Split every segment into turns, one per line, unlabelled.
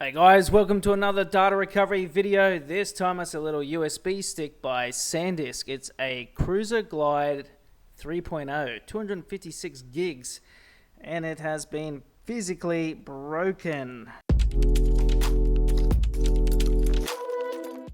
Hey guys, welcome to another data recovery video. This time it's a little USB stick by Sandisk. It's a Cruzer Glide 3.0, 256 gigs, and it has been physically broken.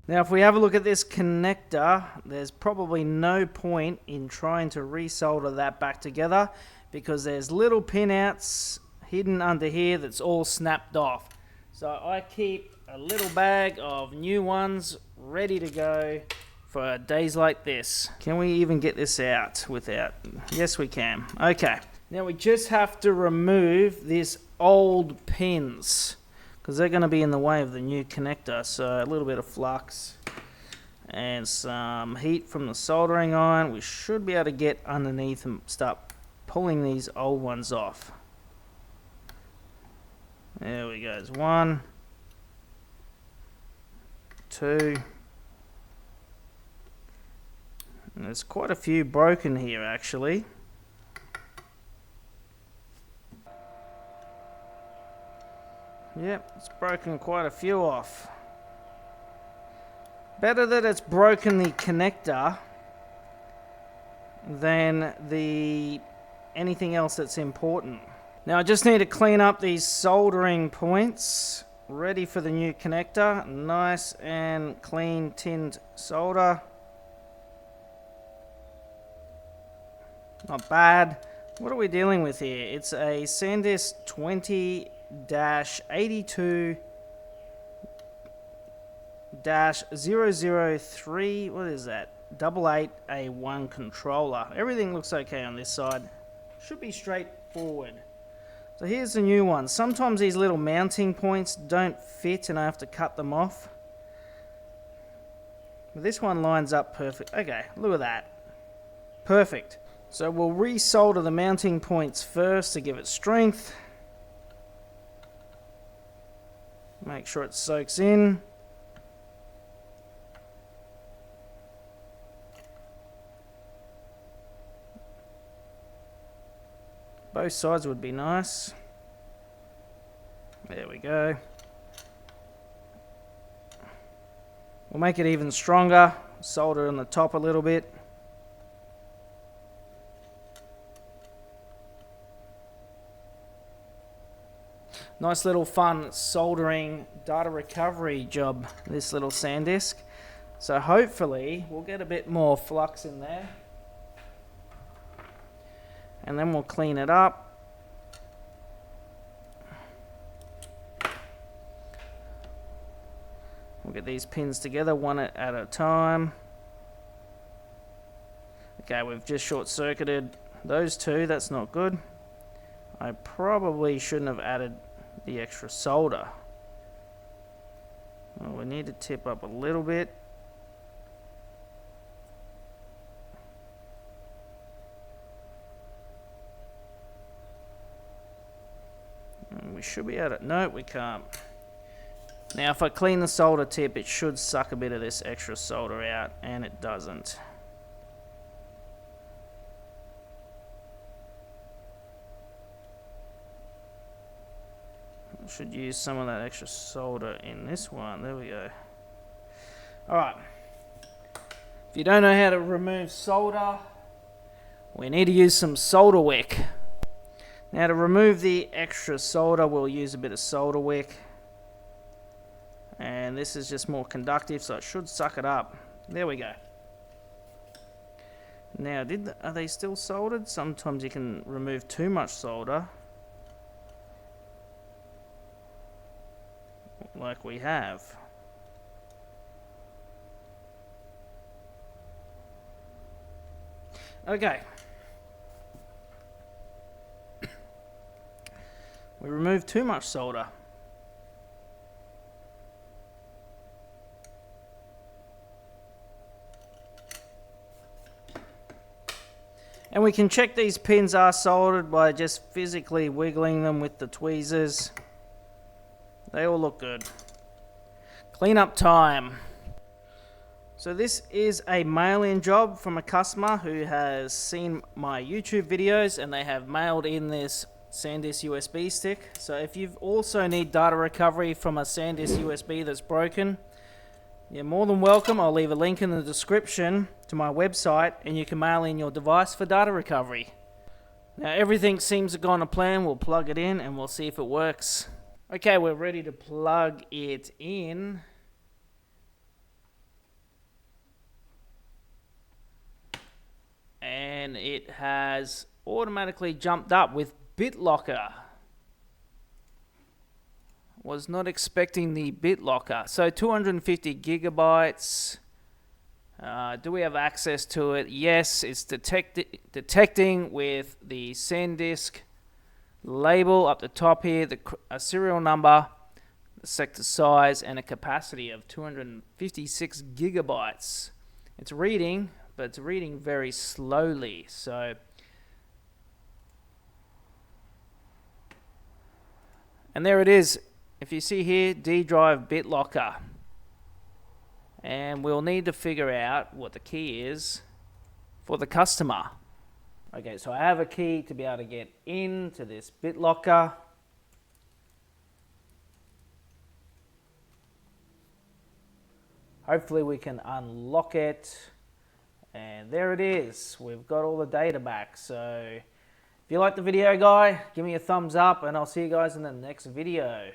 Now if we have a look at this connector, there's probably no point in trying to resolder that back together because there's little pinouts hidden under here that's all snapped off. So I keep a little bag of new ones ready to go for days like this. Can we even get this out without? Yes, we can. Okay. Now we just have to remove these old pins because they're going to be in the way of the new connector. So a little bit of flux and some heat from the soldering iron. We should be able to get underneath and start pulling these old ones off. There we go. There's 1, 2. And there's quite a few broken here actually. Yep, it's broken quite a few off. Better that it's broken the connector than anything else that's important. Now I just need to clean up these soldering points, ready for the new connector. Nice and clean tinned solder. Not bad. What are we dealing with here? It's a Sandisk 20-82-003, what is that? 88A1 controller. Everything looks okay on this side. Should be straightforward. So here's the new one. Sometimes these little mounting points don't fit and I have to cut them off. But this one lines up perfect. Okay, look at that. Perfect. So we'll resolder the mounting points first to give it strength. Make sure it soaks in. Both sides would be nice. There we go. We'll make it even stronger. Solder on the top a little bit. Nice little fun soldering data recovery job, this little Sandisk. So hopefully we'll get a bit more flux in there. And then we'll clean it up. We'll get these pins together one at a time. Okay, we've just short-circuited those two. That's not good. I probably shouldn't have added the extra solder. Well, we need to tip up a little bit. We should be able to, no, we can't. Now if I clean the solder tip, it should suck a bit of this extra solder out, and it doesn't. I should use some of that extra solder in this one. There we go. Alright. If you don't know how to remove solder, we need to use some solder wick. Now to remove the extra solder, we'll use a bit of solder wick. And this is just more conductive, so it should suck it up. There we go. Now, are they still soldered? Sometimes you can remove too much solder. Like we have. Okay. We removed too much solder. And we can check these pins are soldered by just physically wiggling them with the tweezers. They all look good. Cleanup time. So this is a mail-in job from a customer who has seen my YouTube videos and they have mailed in this Sandisk USB stick. So if you also need data recovery from a Sandisk USB that's broken, you're more than welcome. I'll leave a link in the description to my website and you can mail in your device for data recovery. Now everything seems to go on a plan. We'll plug it in and we'll see if it works. Okay, we're ready to plug it in. And it has automatically jumped up with BitLocker. Was not expecting the BitLocker. So 250 gigabytes. Do we have access to it? Yes, it's detecting with the Sandisk label up the top here, a serial number, the sector size, and a capacity of 256 gigabytes. It's reading, but it's reading very slowly. So and there it is. If you see here, D drive BitLocker. And we'll need to figure out what the key is for the customer. Okay, so I have a key to be able to get into this BitLocker. Hopefully we can unlock it. And there it is. We've got all the data back. So if you like the video, guy, give me a thumbs up and I'll see you guys in the next video.